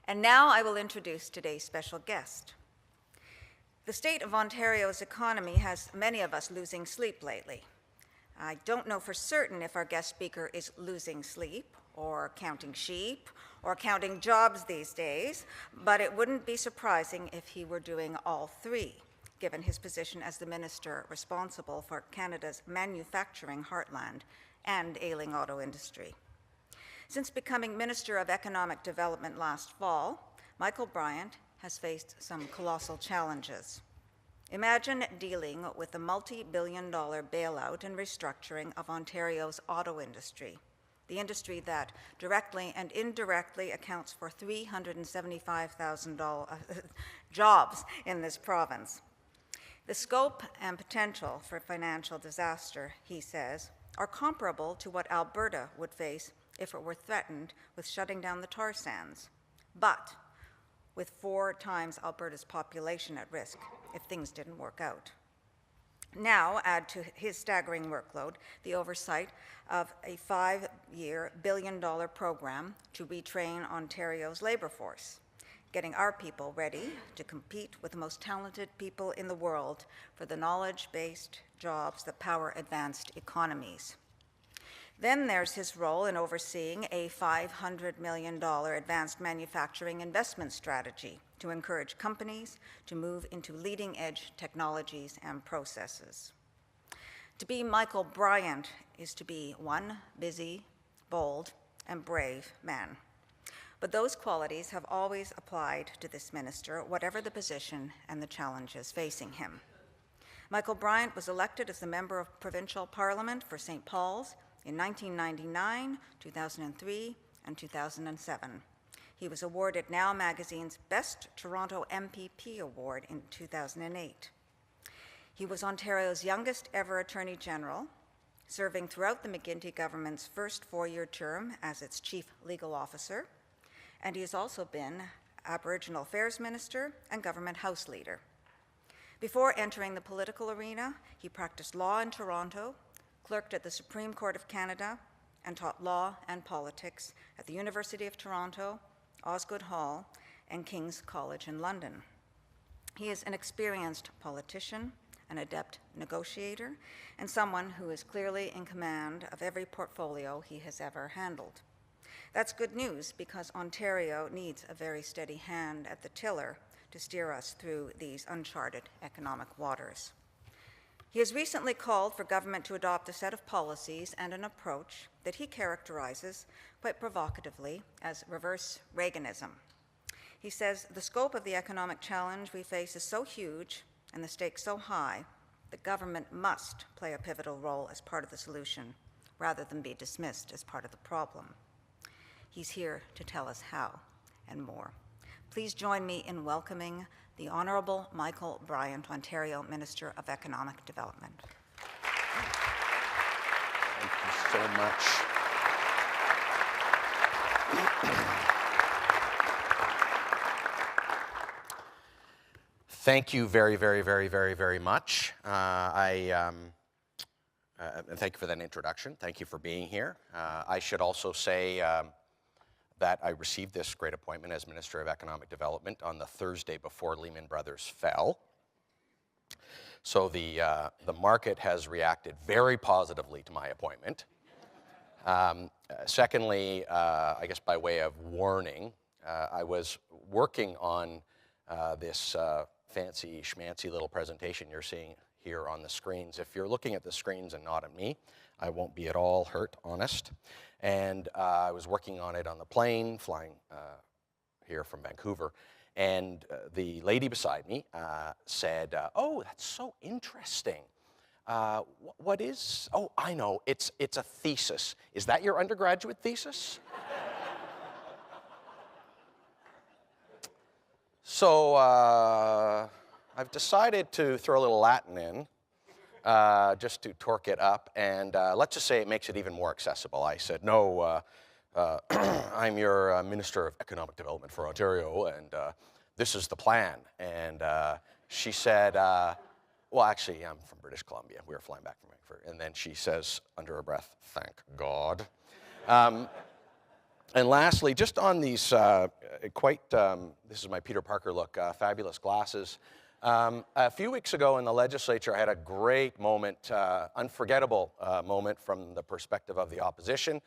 And now I will introduce today's special guest. The state of Ontario's economy has many of us losing sleep lately. I don't know for certain if our guest speaker is losing sleep or counting sheep or counting jobs these days, but it wouldn't be surprising if he were doing all three, given his position as the minister responsible for Canada's manufacturing heartland and ailing auto industry. Since becoming Minister of Economic Development last fall, Michael Bryant has faced some colossal challenges. Imagine dealing with the multi-billion-dollar bailout and restructuring of Ontario's auto industry, the industry that directly and indirectly accounts for 375,000 jobs in this province. The scope and potential for financial disaster, he says, are comparable to what Alberta would face if it were threatened with shutting down the tar sands, but with 4 times Alberta's population at risk if things didn't work out. Now, add to his staggering workload the oversight of a 5-year, billion-dollar program to retrain Ontario's labor force, getting our people ready to compete with the most talented people in the world for the knowledge-based jobs that power advanced economies. Then there's his role in overseeing a $500 million advanced manufacturing investment strategy to encourage companies to move into leading-edge technologies and processes. To be Michael Bryant is to be one busy, bold, and brave man. But those qualities have always applied to this minister, whatever the position and the challenges facing him. Michael Bryant was elected as the Member of Provincial Parliament for St. Paul's in 1999, 2003, and 2007. He was awarded Now Magazine's Best Toronto MPP Award in 2008. He was Ontario's youngest ever Attorney General, serving throughout the McGuinty government's first 4-year term as its Chief Legal Officer, and he has also been Aboriginal Affairs Minister and Government House Leader. Before entering the political arena, he practiced law in Toronto, clerked at the Supreme Court of Canada, and taught law and politics at the University of Toronto, Osgoode Hall, and King's College in London. He is an experienced politician, an adept negotiator, and someone who is clearly in command of every portfolio he has ever handled. That's good news because Ontario needs a very steady hand at the tiller to steer us through these uncharted economic waters. He has recently called for government to adopt a set of policies and an approach that he characterizes quite provocatively as reverse Reaganism. He says the scope of the economic challenge we face is so huge and the stakes so high that government must play a pivotal role as part of the solution rather than be dismissed as part of the problem. He's here to tell us how and more. Please join me in welcoming the Honourable Michael Bryant, Ontario Minister of Economic Development. Thank you so much. Thank you very, very, very, very, very much. And thank you for that introduction. Thank you for being here. I should also say that I received this great appointment as Minister of Economic Development on the Thursday before Lehman Brothers fell. So the market has reacted very positively to my appointment. Secondly, I guess by way of warning, I was working on this fancy schmancy little presentation you're seeing here on the screens. If you're looking at the screens and not at me, I won't be at all hurt, honest. And I was working on it on the plane, flying here from Vancouver. And the lady beside me said, oh, that's so interesting. What is, oh, I know, it's a thesis. Is that your undergraduate thesis? So I've decided to throw a little Latin in. Just to torque it up, and let's just say it makes it even more accessible. I said, no, I'm your Minister of Economic Development for Ontario, and this is the plan. And she said, well, actually, I'm from British Columbia. We were flying back from Vancouver. And then she says, under her breath, thank God. And lastly, just on these this is my Peter Parker look, fabulous glasses. A few weeks ago in the legislature, I had a great moment, unforgettable moment from the perspective of the opposition.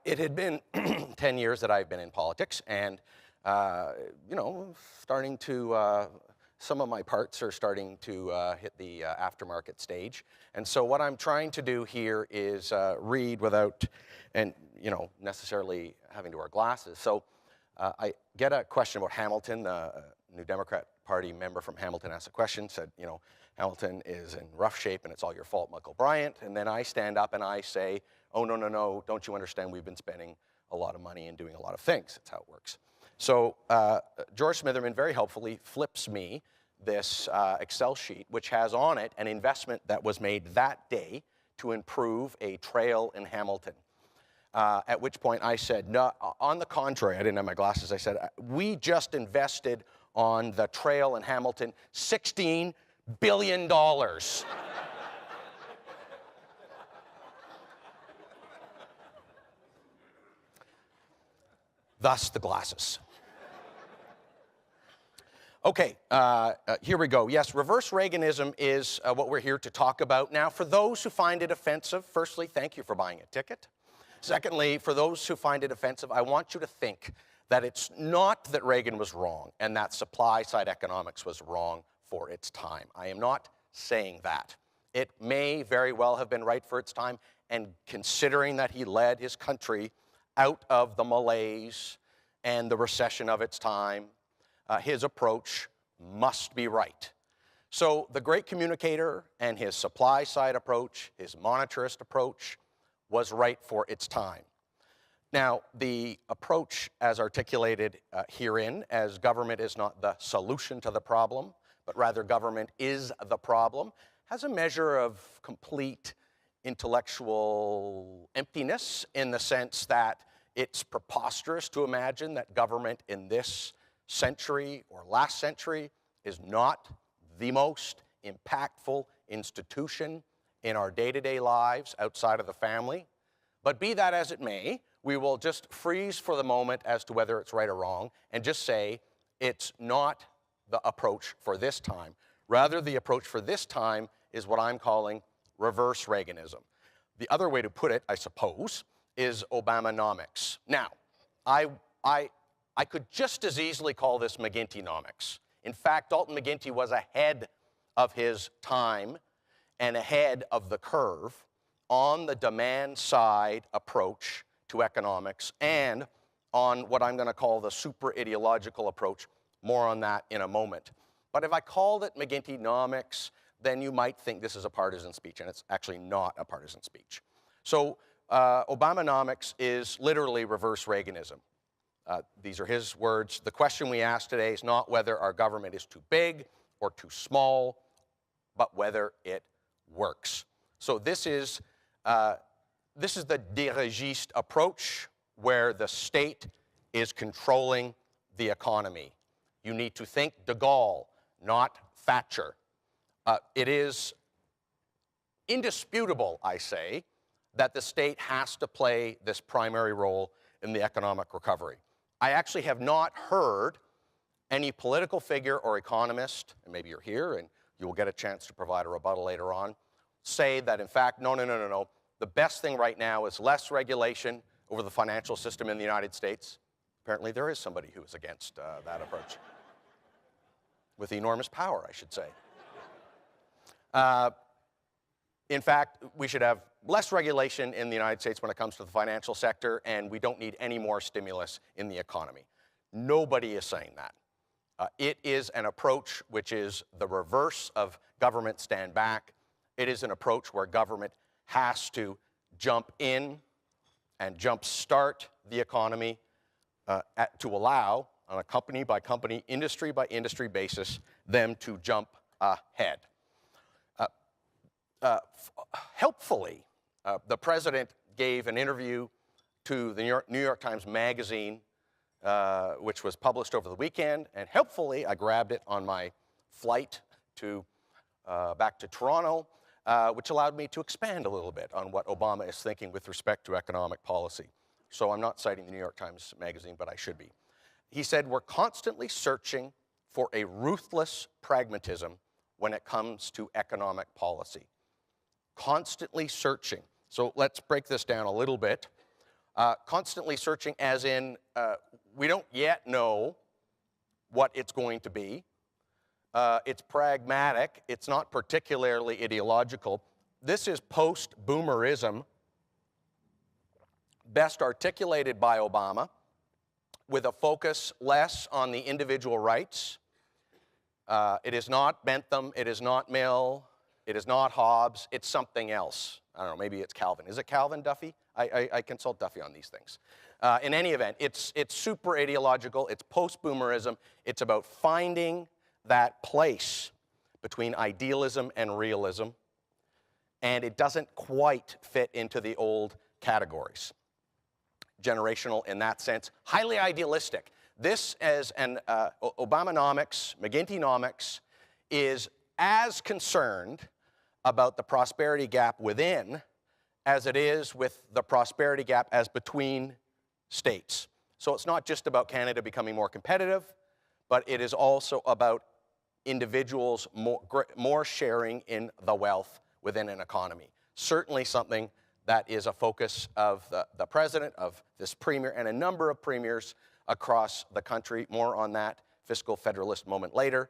It had been 10 years that I've been in politics, and you know, starting to, some of my parts are starting to hit the aftermarket stage. And so what I'm trying to do here is read without, and you know, necessarily having to wear glasses. So I get a question about Hamilton. The New Democrat Party member from Hamilton asked a question, said, you know, Hamilton is in rough shape and it's all your fault, Michael Bryant. And then I stand up and I say, oh, no, no, no, don't you understand we've been spending a lot of money and doing a lot of things. That's how it works. So George Smitherman very helpfully flips me this Excel sheet, which has on it an investment that was made that day to improve a trail in Hamilton. At which point I said, no, on the contrary, I didn't have my glasses. I said, we just invested on the trail in Hamilton $16 billion. Thus the glasses. Okay, here we go. Yes, reverse Reaganism is what we're here to talk about. Now, for those who find it offensive, firstly, thank you for buying a ticket. Secondly, for those who find it offensive, I want you to think that it's not that Reagan was wrong and that supply-side economics was wrong for its time. I am not saying that. It may very well have been right for its time, and considering that he led his country out of the malaise and the recession of its time, his approach must be right. So the great communicator and his supply-side approach, his monetarist approach, was right for its time. Now, the approach as articulated herein, as government is not the solution to the problem, but rather government is the problem, has a measure of complete intellectual emptiness in the sense that it's preposterous to imagine that government in this century or last century is not the most impactful institution in our day-to-day lives outside of the family. But be that as it may, we will just freeze for the moment as to whether it's right or wrong and just say it's not the approach for this time. Rather, the approach for this time is what I'm calling reverse Reaganism. The other way to put it, I suppose, is Obamanomics. Now, I could just as easily call this McGuinty-nomics. In fact, Dalton McGuinty was ahead of his time and ahead of the curve on the demand-side approach to economics and on what I'm going to call the super-ideological approach. More on that in a moment. But if I called it McGuinty-nomics, then you might think this is a partisan speech, and it's actually not a partisan speech. So Obamanomics is literally reverse Reaganism. These are his words. The question we ask today is not whether our government is too big or too small, but whether it works. So this is the dirigiste approach where the state is controlling the economy. You need to think de Gaulle, not Thatcher. It is indisputable, I say, that the state has to play this primary role in the economic recovery. I actually have not heard any political figure or economist, and maybe you're here and you will get a chance to provide a rebuttal later on, say that in fact, no, the best thing right now is less regulation over the financial system in the United States. Apparently there is somebody who is against that approach. With enormous power, I should say. In fact, we should have less regulation in the United States when it comes to the financial sector, and we don't need any more stimulus in the economy. Nobody is saying that. It is an approach which is the reverse of government stand back. It is an approach where government has to jump in and jumpstart the economy to allow, on a company-by-company, industry-by-industry basis, them to jump ahead. Helpfully, the president gave an interview to the New York Times Magazine, which was published over the weekend, and helpfully, I grabbed it on my flight back to Toronto, which allowed me to expand a little bit on what Obama is thinking with respect to economic policy. so I'm not citing the New York Times Magazine, but I should be. He said, we're constantly searching for a ruthless pragmatism when it comes to economic policy. Constantly searching. So let's break this down a little bit. Constantly searching as in we don't yet know what it's going to be. It's pragmatic. It's not particularly ideological. This is post-boomerism, best articulated by Obama, with a focus less on the individual rights. It is not Bentham, it is not Mill, it is not Hobbes, it's something else. I don't know, maybe it's Calvin. Is it Calvin, Duffy? I consult Duffy on these things. In any event, it's super ideological, it's post-boomerism, it's about finding that place between idealism and realism, and it doesn't quite fit into the old categories. Generational in that sense, highly idealistic. This as an Obamanomics, McGintynomics, is as concerned about the prosperity gap within as it is with the prosperity gap as between states. So it's not just about Canada becoming more competitive, but it is also about individuals more sharing in the wealth within an economy. Certainly something that is a focus of the president, of this premier, and a number of premiers across the country. More on that fiscal federalist moment later.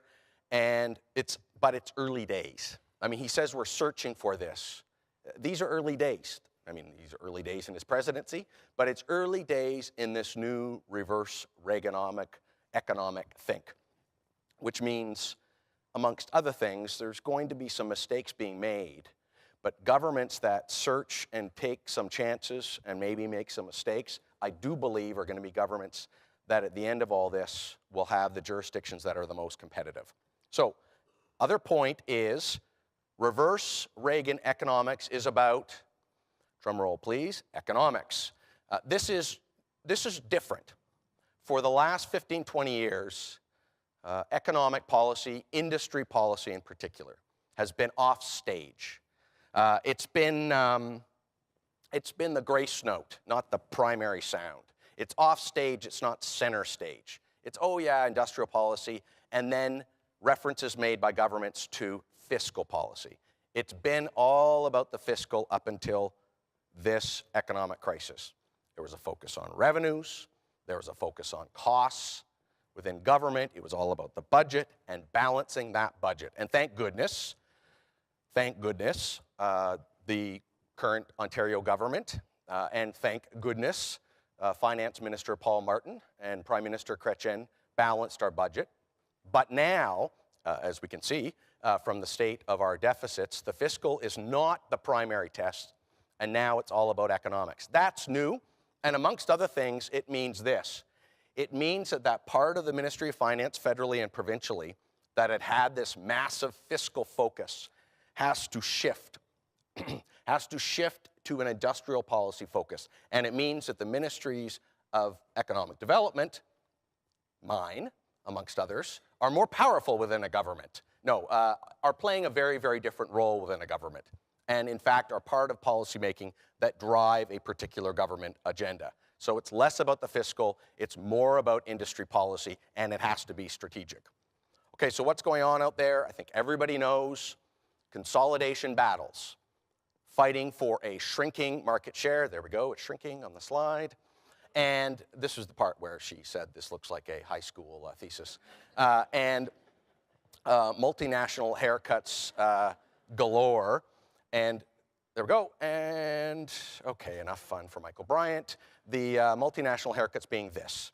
But it's early days. I mean, he says we're searching for this. These are early days. I mean, these are early days in his presidency, but it's early days in this new reverse Reaganomic economic think, which means, amongst other things, there's going to be some mistakes being made, but governments that search and take some chances and maybe make some mistakes, I do believe are going to be governments that at the end of all this will have the jurisdictions that are the most competitive. So, other point is, reverse Reagan economics is about, drum roll please, economics. This is different. For the last 15, 20 years, economic policy, industry policy in particular, has been off stage. It's been the grace note, not the primary sound. It's off stage, it's not center stage. It's, oh yeah, industrial policy, and then references made by governments to fiscal policy. It's been all about the fiscal up until this economic crisis. There was a focus on revenues, there was a focus on costs. Within government, it was all about the budget and balancing that budget. And thank goodness, the current Ontario government, and thank goodness, Finance Minister Paul Martin and Prime Minister Chrétien balanced our budget. But now, as we can see from the state of our deficits, the fiscal is not the primary test, and now it's all about economics. That's new, and amongst other things, it means this. It means that part of the Ministry of Finance, federally and provincially, that had this massive fiscal focus has to shift, to an industrial policy focus. And it means that the ministries of economic development, mine, amongst others, are more powerful within a government. No, are playing a very, very different role within a government. And in fact, are part of policymaking that drive a particular government agenda. So it's less about the fiscal, it's more about industry policy, and it has to be strategic. Okay, so what's going on out there? I think everybody knows consolidation battles, fighting for a shrinking market share. There we go, it's shrinking on the slide. And this was the part where she said this looks like a high school thesis. Multinational haircuts galore. And there we go. And okay, enough fun for Michael Bryant. The multinational haircuts being this.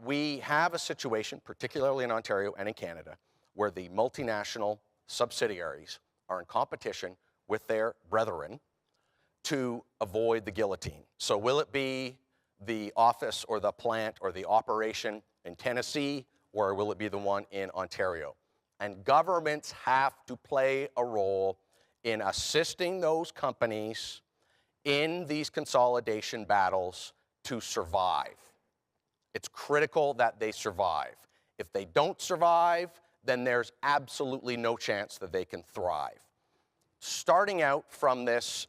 We have a situation, particularly in Ontario and in Canada, where the multinational subsidiaries are in competition with their brethren to avoid the guillotine. So will it be the office or the plant or the operation in Tennessee, or will it be the one in Ontario? And governments have to play a role in assisting those companies in these consolidation battles to survive. It's critical that they survive. If they don't survive, then there's absolutely no chance that they can thrive. Starting out from this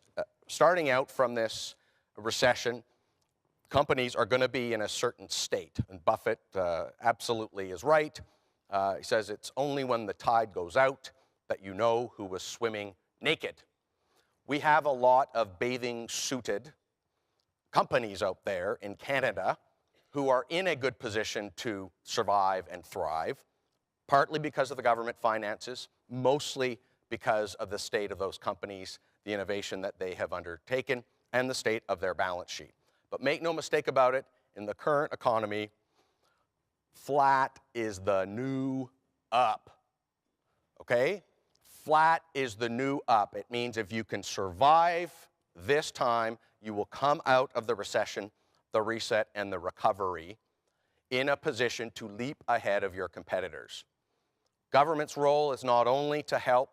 recession, companies are going to be in a certain state. And Buffett absolutely is right. He says it's only when the tide goes out that you know who was swimming naked. We have a lot of bathing-suited companies out there in Canada who are in a good position to survive and thrive, partly because of the government finances, mostly because of the state of those companies, the innovation that they have undertaken, and the state of their balance sheet. But make no mistake about it, in the current economy, flat is the new up, okay? Flat is the new up. It means if you can survive this time, you will come out of the recession, the reset, and the recovery in a position to leap ahead of your competitors. Government's role is not only to help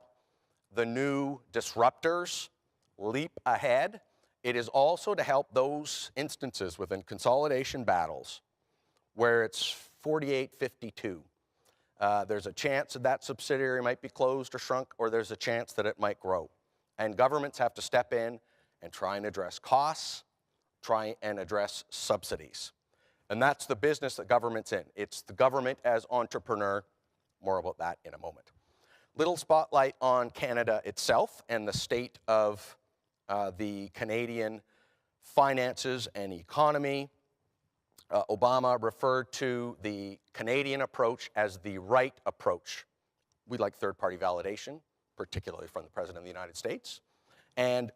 the new disruptors leap ahead, it is also to help those instances within consolidation battles where it's 48-52. There's a chance that that subsidiary might be closed or shrunk, or there's a chance that it might grow. And governments have to step in and try and address costs, try and address subsidies. And that's the business that government's in. It's the government as entrepreneur. More about that in a moment. Little spotlight on Canada itself and the state of the Canadian finances and economy. Obama referred to the Canadian approach as the right approach. We like third-party validation, particularly from the President of the United States. And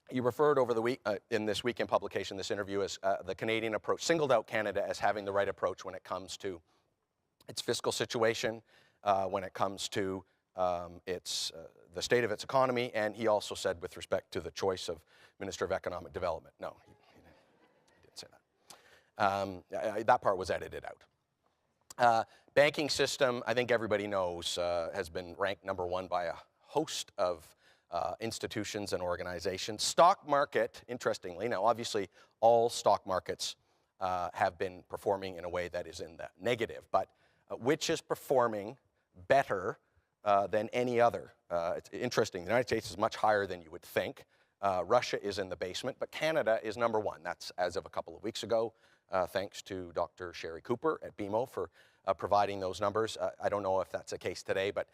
he referred over the week, in this weekend publication, this interview, as the Canadian approach, singled out Canada as having the right approach when it comes to its fiscal situation, when it comes to the state of its economy, and he also said with respect to the choice of Minister of Economic Development. No, he didn't say that. That part was edited out. Banking system, I think everybody knows, has been ranked #1 by a host of institutions and organizations. Stock market, interestingly, now obviously all stock markets have been performing in a way that is in the negative, but which is performing better than any other? It's interesting. The United States is much higher than you would think. Russia is in the basement, but Canada is #1. That's as of a couple of weeks ago, thanks to Dr. Sherry Cooper at BMO for providing those numbers. I don't know if that's the case today, but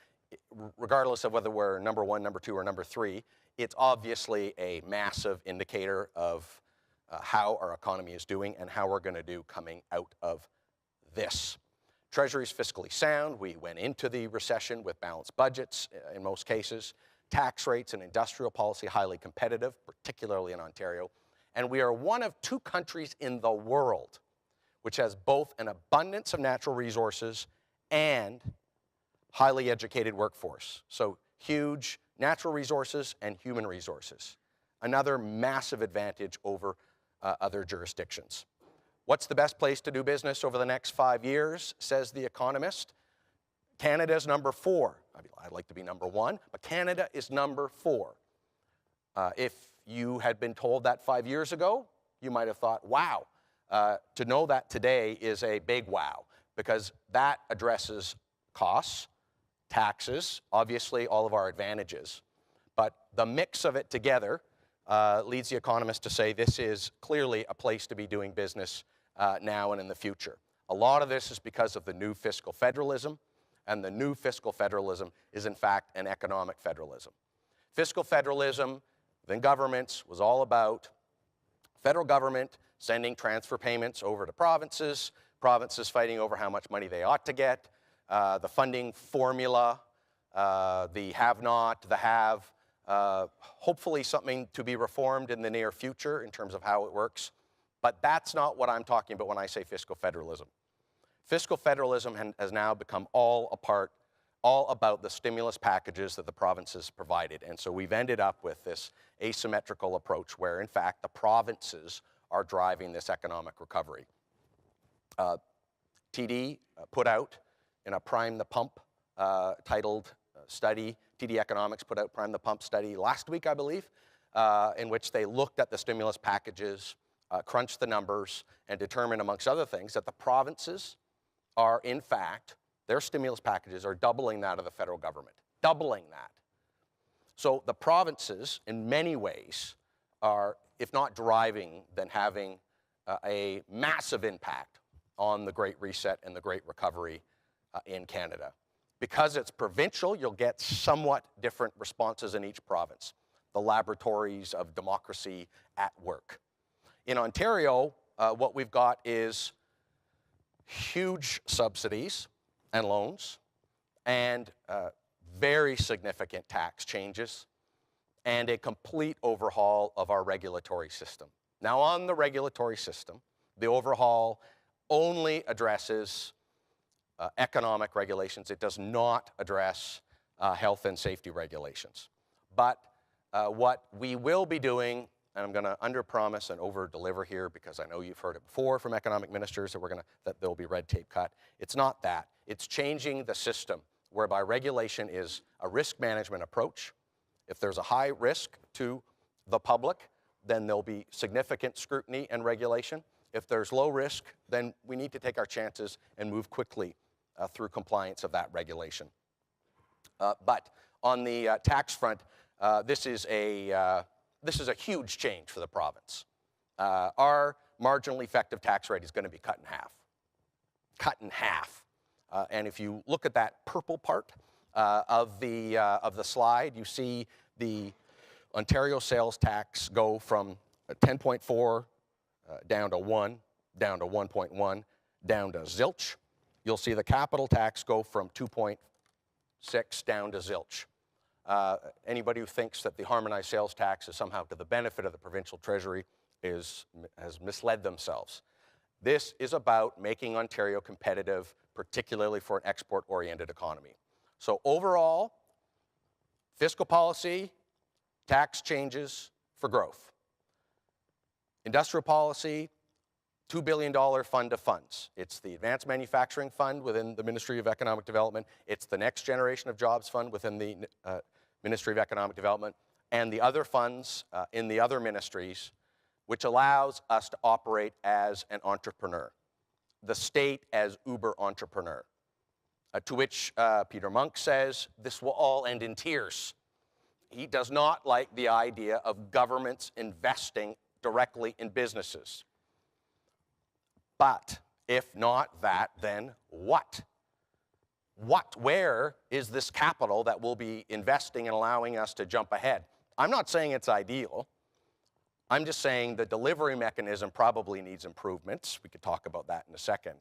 regardless of whether we're #1, #2, or #3, it's obviously a massive indicator of how our economy is doing and how we're going to do coming out of this. Treasury's fiscally sound. We went into the recession with balanced budgets in most cases. Tax rates and industrial policy highly competitive, particularly in Ontario. And we are one of 2 countries in the world which has both an abundance of natural resources and highly educated workforce. So huge natural resources and human resources. Another massive advantage over other jurisdictions. What's the best place to do business over the next 5 years, says The Economist? Canada's #4. I'd like to be #1, but Canada is #4. If you had been told that 5 years ago, you might have thought, wow. To know that today is a big wow, because that addresses costs, taxes, obviously all of our advantages. But the mix of it together leads The Economist to say this is clearly a place to be doing business now and in the future. A lot of this is because of the new fiscal federalism, and the new fiscal federalism is in fact an economic federalism. Fiscal federalism within governments was all about federal government sending transfer payments over to provinces, provinces fighting over how much money they ought to get, the funding formula, the have-not, the have, hopefully something to be reformed in the near future in terms of how it works. But that's not what I'm talking about when I say fiscal federalism. Fiscal federalism has now become all about the stimulus packages that the provinces provided. And so we've ended up with this asymmetrical approach where, in fact, the provinces are driving this economic recovery. TD put out in a Prime the Pump titled study, TD Economics put out Prime the Pump study last week, I believe, in which they looked at the stimulus packages, crunched the numbers, and determined, amongst other things, that the provinces are, in fact, their stimulus packages are doubling that of the federal government, doubling that. So the provinces, in many ways, are if not driving, then having a massive impact on the Great Reset and the Great Recovery in Canada. Because it's provincial, you'll get somewhat different responses in each province, the laboratories of democracy at work. In Ontario, what we've got is huge subsidies and loans and very significant tax changes and a complete overhaul of our regulatory system. Now, on the regulatory system, the overhaul only addresses economic regulations. It does not address health and safety regulations. But what we will be doing, and I'm going to underpromise and over-deliver here because I know you've heard it before from economic ministers that there will be red tape cut. It's not that. It's changing the system whereby regulation is a risk management approach. If there's a high risk to the public, then there'll be significant scrutiny and regulation. If there's low risk, then we need to take our chances and move quickly through compliance of that regulation. But on the tax front, this is a huge change for the province. Our marginally effective tax rate is going to be cut in half. Cut in half. And if you look at that purple part of the slide, you see the Ontario sales tax go from 10.4 down to 1, down to 1.1, down to zilch. You'll see the capital tax go from 2.6 down to zilch. Anybody who thinks that the harmonized sales tax is somehow to the benefit of the provincial treasury has misled themselves. This is about making Ontario competitive, particularly for an export-oriented economy. So overall, fiscal policy, tax changes for growth. Industrial policy, $2 billion fund of funds. It's the Advanced Manufacturing Fund within the Ministry of Economic Development. It's the Next Generation of Jobs Fund within the Ministry of Economic Development, and the other funds in the other ministries, which allows us to operate as an entrepreneur. The state as uber entrepreneur. To which Peter Monk says, this will all end in tears. He does not like the idea of governments investing directly in businesses. But if not that, then what? Where is this capital that will be investing and allowing us to jump ahead? I'm not saying it's ideal. I'm just saying the delivery mechanism probably needs improvements. We could talk about that in a second.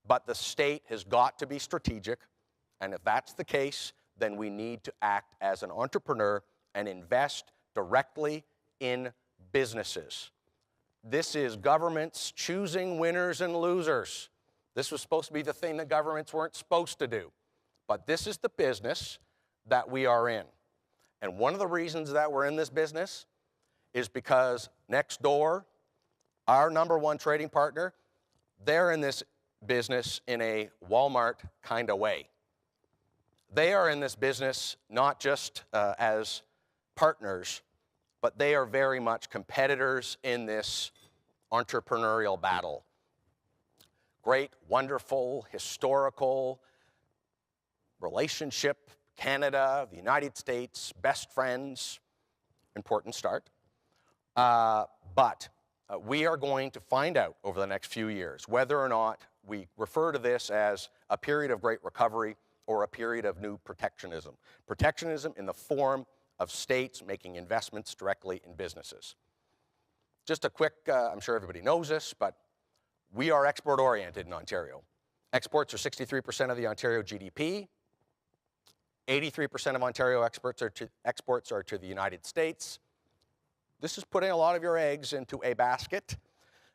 But the state has got to be strategic, and if that's the case, then we need to act as an entrepreneur and invest directly in businesses. This is governments choosing winners and losers. This was supposed to be the thing that governments weren't supposed to do. But this is the business that we are in. And one of the reasons that we're in this business is because next door, our #1 trading partner, they're in this business in a Walmart kind of way. They are in this business not just as partners, but they are very much competitors in this entrepreneurial battle. Great, wonderful, historical relationship, Canada, the United States, best friends, important start. But we are going to find out over the next few years whether or not we refer to this as a period of great recovery or a period of new protectionism. Protectionism in the form of states making investments directly in businesses. Just a quick, I'm sure everybody knows this, but we are export-oriented in Ontario. Exports are 63% of the Ontario GDP. 83% of Ontario exports are to the United States. This is putting a lot of your eggs into a basket.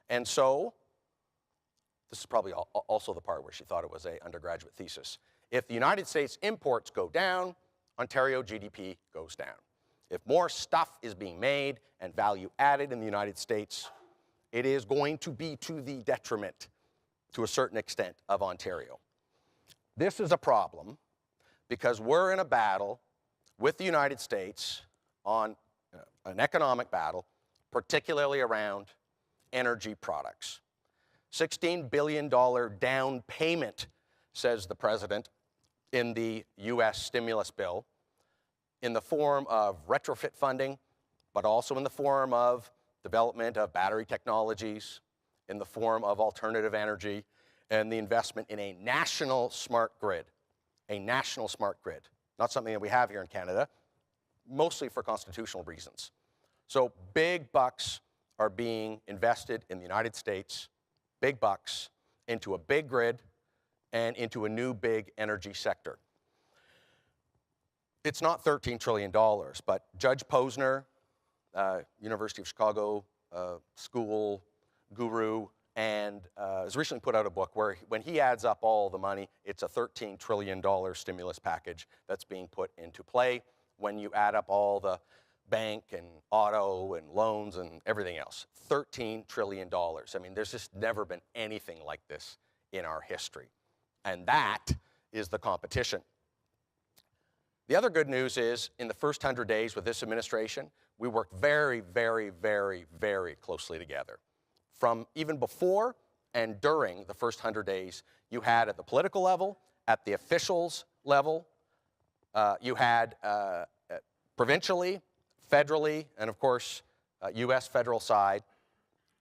And so, this is probably also the part where she thought it was an undergraduate thesis. If the United States imports go down, Ontario GDP goes down. If more stuff is being made and value added in the United States, it is going to be to the detriment, to a certain extent, of Ontario. This is a problem because we're in a battle with the United States on an economic battle, particularly around energy products. $16 billion down payment, says the president, in the U.S. stimulus bill, in the form of retrofit funding, but also in the form of development of battery technologies in the form of alternative energy, and the investment in a national smart grid. A national smart grid. Not something that we have here in Canada, mostly for constitutional reasons. So big bucks are being invested in the United States, big bucks, into a big grid and into a new big energy sector. It's not $13 trillion, but Judge Posner, University of Chicago school guru, and has recently put out a book where when he adds up all the money, it's a $13 trillion stimulus package that's being put into play when you add up all the bank and auto and loans and everything else. $13 trillion. I mean, there's just never been anything like this in our history. And that is the competition. The other good news is, in the first 100 days with this administration, we worked very, very, very, very closely together. From even before and during the first 100 days, you had at the political level, at the officials level, you had provincially, federally, and of course, US federal side,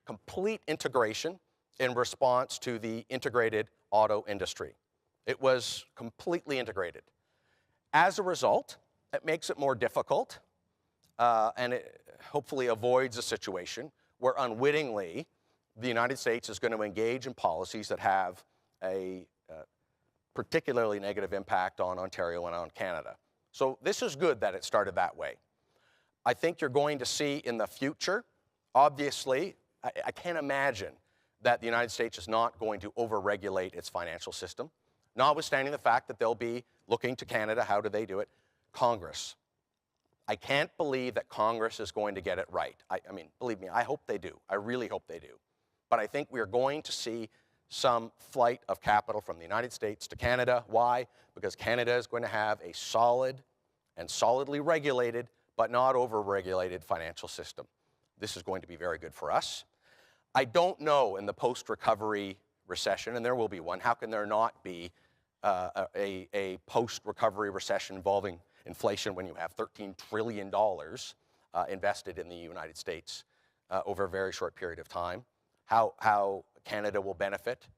complete integration in response to the integrated auto industry. It was completely integrated. As a result, it makes it more difficult, and it hopefully avoids a situation where unwittingly the United States is going to engage in policies that have a particularly negative impact on Ontario and on Canada. So this is good that it started that way. I think you're going to see in the future, obviously, I can't imagine that the United States is not going to overregulate its financial system, notwithstanding the fact that they'll be looking to Canada. How do they do it? Congress. I can't believe that Congress is going to get it right. I mean, believe me, I hope they do. I really hope they do. But I think we're going to see some flight of capital from the United States to Canada. Why? Because Canada is going to have a solid and solidly regulated, but not over-regulated financial system. This is going to be very good for us. I don't know in the post-recovery recession, and there will be one, how can there not be a post-recovery recession involving inflation when you have $13 trillion invested in the United States over a very short period of time? How Canada will benefit.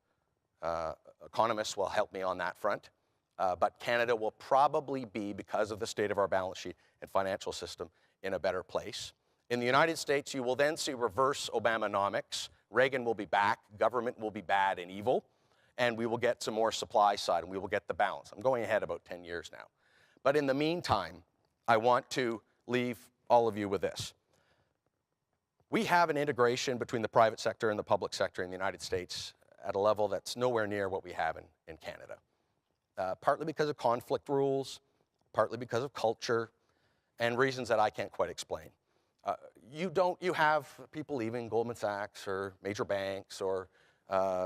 Economists will help me on that front. But Canada will probably be, because of the state of our balance sheet and financial system, in a better place. In the United States, you will then see reverse Obamanomics. Reagan will be back, government will be bad and evil, and we will get some more supply side, and we will get the balance. I'm going ahead about 10 years now. But in the meantime, I want to leave all of you with this. We have an integration between the private sector and the public sector in the United States at a level that's nowhere near what we have in Canada. Partly because of conflict rules, partly because of culture, and reasons that I can't quite explain. You have people leaving Goldman Sachs or major banks or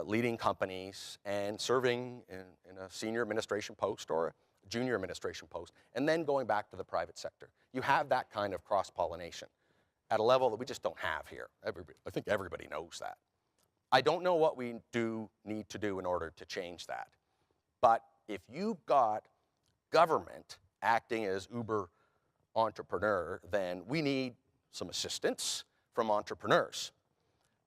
leading companies and serving in a senior administration post or a junior administration post, and then going back to the private sector. You have that kind of cross-pollination at a level that we just don't have here. I think everybody knows that. I don't know what we need to do in order to change that. But if you've got government acting as uber entrepreneur, then we need some assistance from entrepreneurs.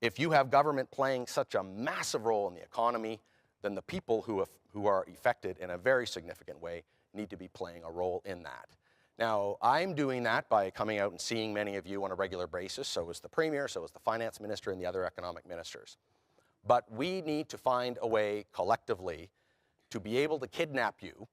If you have government playing such a massive role in the economy, then the people who are affected in a very significant way need to be playing a role in that. Now, I'm doing that by coming out and seeing many of you on a regular basis. So is the Premier, so is the Finance Minister, and the other economic ministers. But we need to find a way collectively to be able to kidnap you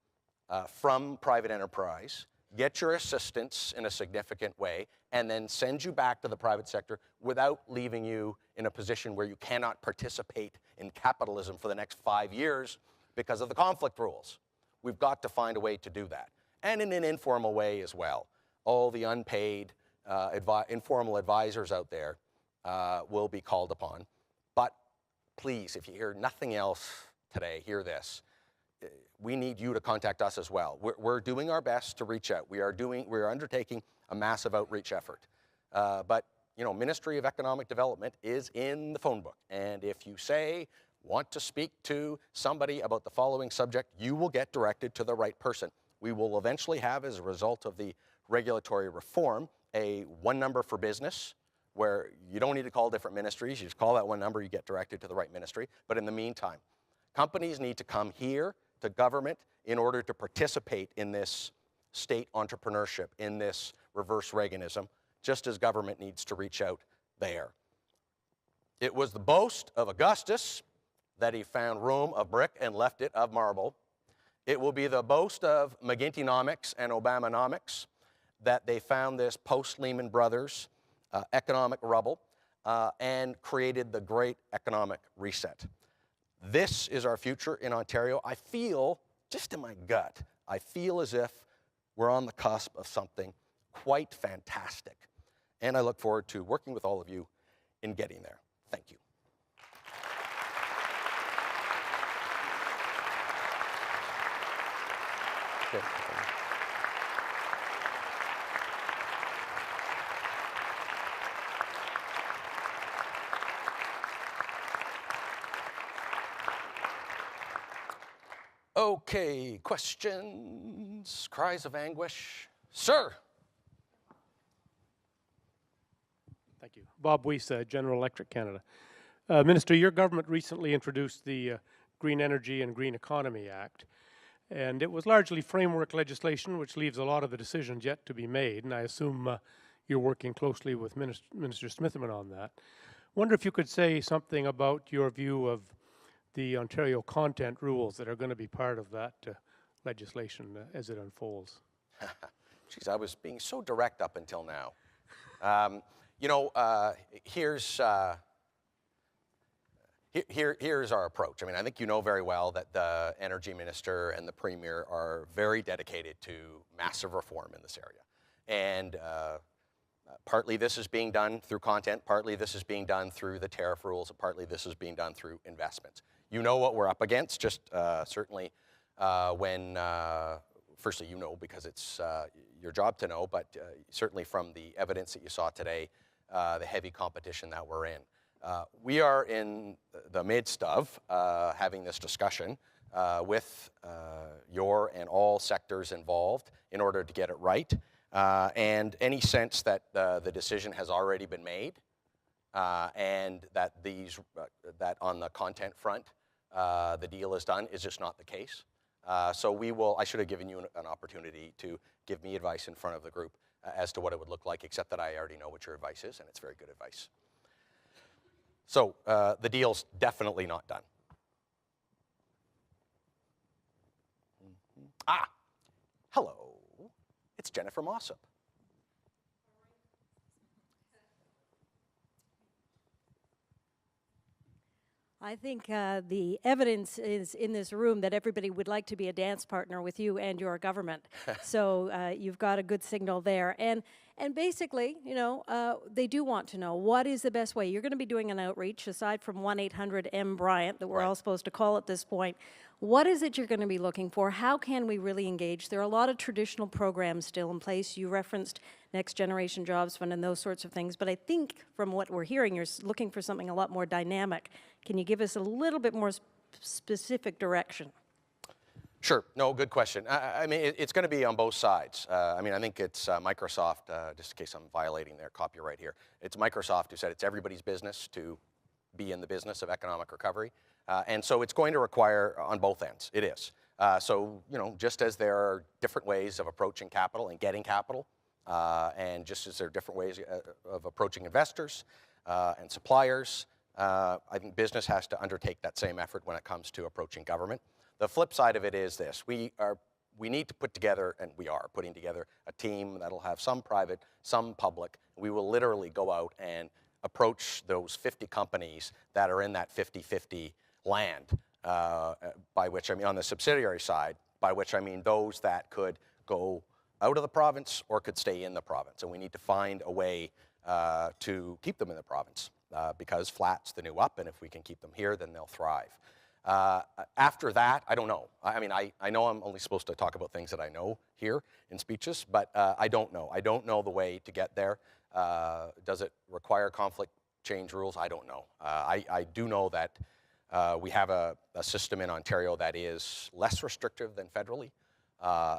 from private enterprise, get your assistance in a significant way, and then send you back to the private sector without leaving you in a position where you cannot participate in capitalism for the next 5 years because of the conflict rules. We've got to find a way to do that. And in an informal way as well. All the unpaid informal advisors out there will be called upon. But please, if you hear nothing else today, hear this. We need you to contact us as well. We're doing our best to reach out. We are undertaking a massive outreach effort. But you know, Ministry of Economic Development is in the phone book. And if you want to speak to somebody about the following subject, you will get directed to the right person. We will eventually have, as a result of the regulatory reform, a one number for business, where you don't need to call different ministries. You just call that one number, you get directed to the right ministry. But in the meantime, companies need to come here to government in order to participate in this state entrepreneurship, in this reverse Reaganism, just as government needs to reach out there. It was the boast of Augustus that he found Rome of brick and left it of marble. It will be the boast of McGintynomics and Obamanomics that they found this post-Lehman Brothers economic rubble and created the great economic reset. This is our future in Ontario. I feel, just in my gut, I feel as if we're on the cusp of something quite fantastic. And I look forward to working with all of you in getting there. Thank you. Okay. Okay, questions, cries of anguish? Sir. Thank you. Bob Weiss, General Electric Canada. Minister, your government recently introduced the Green Energy and Green Economy Act, and it was largely framework legislation, which leaves a lot of the decisions yet to be made, and I assume you're working closely with Minister Smitherman on that. Wonder if you could say something about your view of the Ontario content rules that are going to be part of that legislation as it unfolds. Geez, I was being so direct up until now. You know, here's our approach. I mean, I think you know very well that the Energy Minister and the Premier are very dedicated to massive reform in this area. And partly this is being done through content, partly this is being done through the tariff rules, and partly this is being done through investments. You know what we're up against, just certainly when, firstly, you know because it's your job to know, but certainly from the evidence that you saw today, the heavy competition that we're in. We are in the midst of having this discussion with your and all sectors involved in order to get it right. And any sense that the decision has already been made and that that on the content front the deal is done is just not the case. So we will, I should have given you an opportunity to give me advice in front of the group as to what it would look like, except that I already know what your advice is, and it's very good advice. So the deal's definitely not done. Ah, hello, it's Jennifer Mossop. I think the evidence is in this room that everybody would like to be a dance partner with you and your government. So you've got a good signal there. And basically, you know, they do want to know what is the best way. You're going to be doing an outreach, aside from 1-800-M-Bryant that we're all supposed to call at this point. What is it you're going to be looking for? How can we really engage? There are a lot of traditional programs still in place. You referenced Next Generation Jobs Fund and those sorts of things. But I think from what we're hearing, you're looking for something a lot more dynamic. Can you give us a little bit more specific direction? Sure. No, good question. I mean, it's going to be on both sides. I mean, I think it's Microsoft, just in case I'm violating their copyright here, it's Microsoft who said it's everybody's business to be in the business of economic recovery. And so it's going to require on both ends. It is. So, you know, just as there are different ways of approaching capital and getting capital, and just as there are different ways of approaching investors and suppliers, I think business has to undertake that same effort when it comes to approaching government. The flip side of it is this. We need to put together, and we are putting together, a team that'll have some private, some public. We will literally go out and approach those 50 companies that are in that 50-50 land, by which I mean on the subsidiary side, by which I mean those that could go out of the province or could stay in the province. And we need to find a way to keep them in the province because flat's the new up, and if we can keep them here, then they'll thrive. After that, I don't know. I mean, I know I'm only supposed to talk about things that I know here in speeches, but I don't know. I don't know the way to get there. Does it require conflict change rules? I don't know. I do know that we have a system in Ontario that is less restrictive than federally.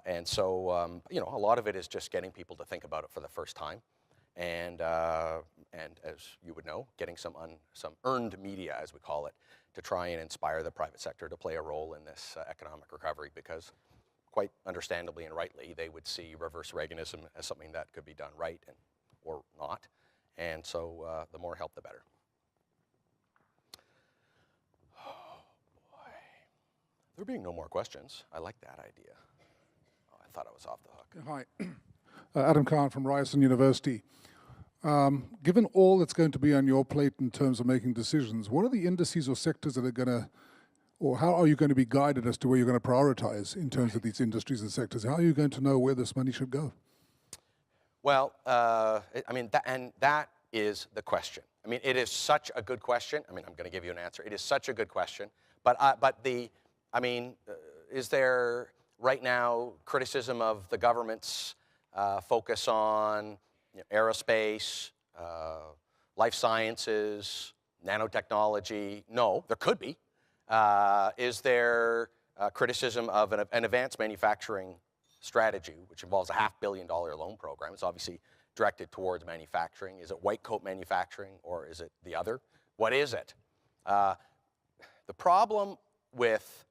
And so, you know, a lot of it is just getting people to think about it for the first time. and as you would know, getting some earned media, as we call it, to try and inspire the private sector to play a role in this economic recovery, because quite understandably and rightly, they would see reverse Reaganism as something that could be done right or not. And so the more help, the better. Oh, boy. There being no more questions, I like that idea. Oh, I thought I was off the hook. Hi, Adam Khan from Ryerson University. Given all that's going to be on your plate in terms of making decisions, what are the indices or sectors that are going to, or how are you going to be guided as to where you're going to prioritize in terms of these industries and sectors? How are you going to know where this money should go? Well, I mean, that is the question. I mean, it is such a good question. I mean, I'm going to give you an answer. It is such a good question. But is there right now criticism of the government's focus on aerospace, life sciences, nanotechnology? No, there could be. Is there criticism of an advanced manufacturing strategy, which involves a $500 million loan program? It's obviously directed towards manufacturing. Is it white coat manufacturing, or is it the other? What is it? The problem with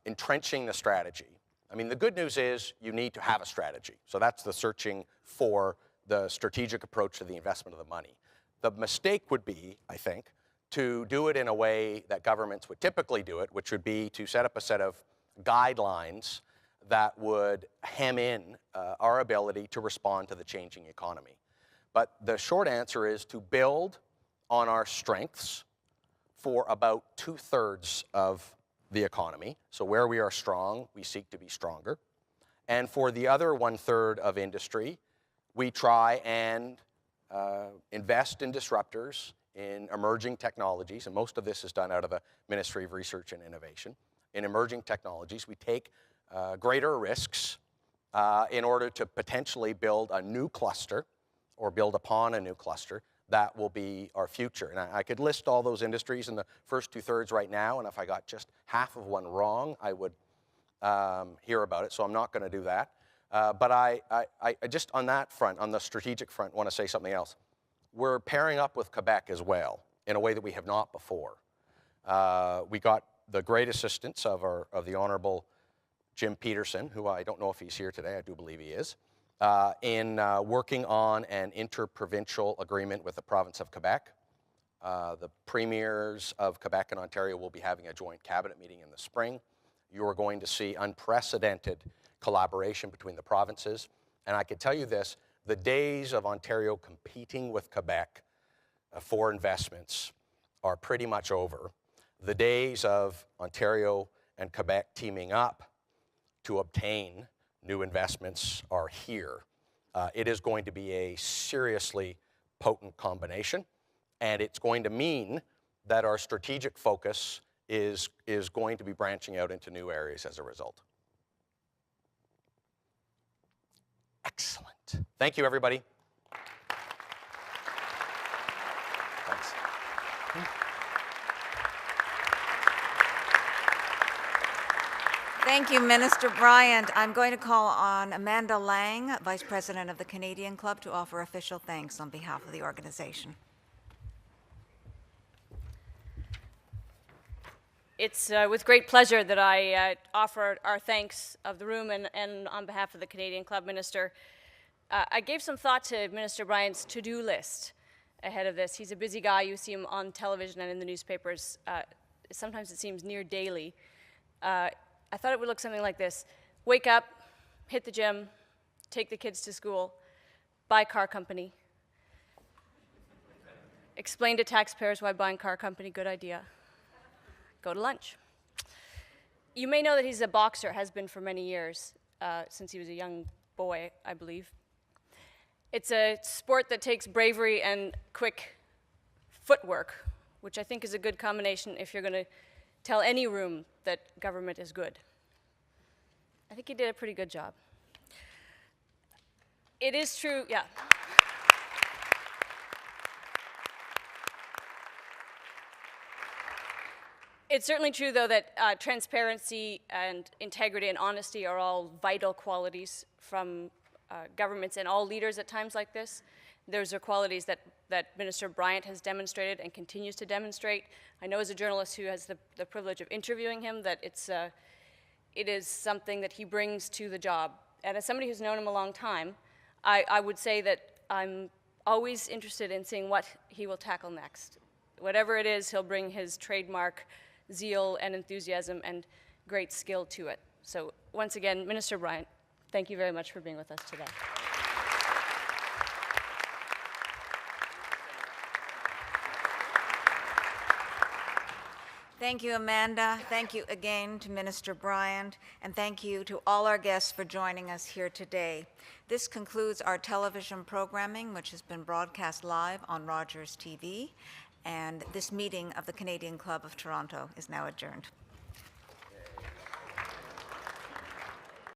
entrenching the strategy, I mean, the good news is you need to have a strategy. So that's the searching for the strategic approach to the investment of the money. The mistake would be, I think, to do it in a way that governments would typically do it, which would be to set up a set of guidelines that would hem in our ability to respond to the changing economy. But the short answer is to build on our strengths for about 2/3 of the economy. So where we are strong, we seek to be stronger. And for the other 1/3 of industry, we try and invest in disruptors, in emerging technologies, and most of this is done out of the Ministry of Research and Innovation. In emerging technologies, we take greater risks in order to potentially build a new cluster or build upon a new cluster that will be our future. And I could list all those industries in the first 2/3 right now, and if I got just half of one wrong, I would hear about it, so I'm not going to do that. But I just on that front, on the strategic front, want to say something else. We're pairing up with Quebec as well in a way that we have not before. We got the great assistance of the Honourable Jim Peterson, who I don't know if he's here today, I do believe he is, in working on an interprovincial agreement with the province of Quebec. The premiers of Quebec and Ontario will be having a joint cabinet meeting in the spring. You are going to see unprecedented collaboration between the provinces. And I can tell you this, the days of Ontario competing with Quebec for investments are pretty much over. The days of Ontario and Quebec teaming up to obtain new investments are here. It is going to be a seriously potent combination, and it's going to mean that our strategic focus is going to be branching out into new areas as a result. Excellent. Thank you, everybody. Thanks. Thank you, Minister Bryant. I'm going to call on Amanda Lang, Vice President of the Canadian Club, to offer official thanks on behalf of the organization. It's with great pleasure that I offer our thanks of the room and on behalf of the Canadian Club, Minister. I gave some thought to Minister Bryant's to-do list ahead of this. He's a busy guy. You see him on television and in the newspapers. Sometimes it seems near daily. I thought it would look something like this. Wake up, hit the gym, take the kids to school, buy car company, explain to taxpayers why buying car company, good idea, go to lunch. You may know that he's a boxer, has been for many years, since he was a young boy, I believe. It's a sport that takes bravery and quick footwork, which I think is a good combination if you're going to tell any room that government is good. I think he did a pretty good job. It is true, yeah. It's certainly true, though, that transparency and integrity and honesty are all vital qualities from governments and all leaders at times like this. Those are qualities that Minister Bryant has demonstrated and continues to demonstrate. I know as a journalist who has the privilege of interviewing him that it is something that he brings to the job. And as somebody who's known him a long time, I would say that I'm always interested in seeing what he will tackle next. Whatever it is, he'll bring his trademark zeal and enthusiasm and great skill to it. So once again, Minister Bryant, thank you very much for being with us today. Thank you, Amanda. Thank you again to Minister Bryant, and thank you to all our guests for joining us here today. This concludes our television programming, which has been broadcast live on Rogers TV, and this meeting of the Canadian Club of Toronto is now adjourned.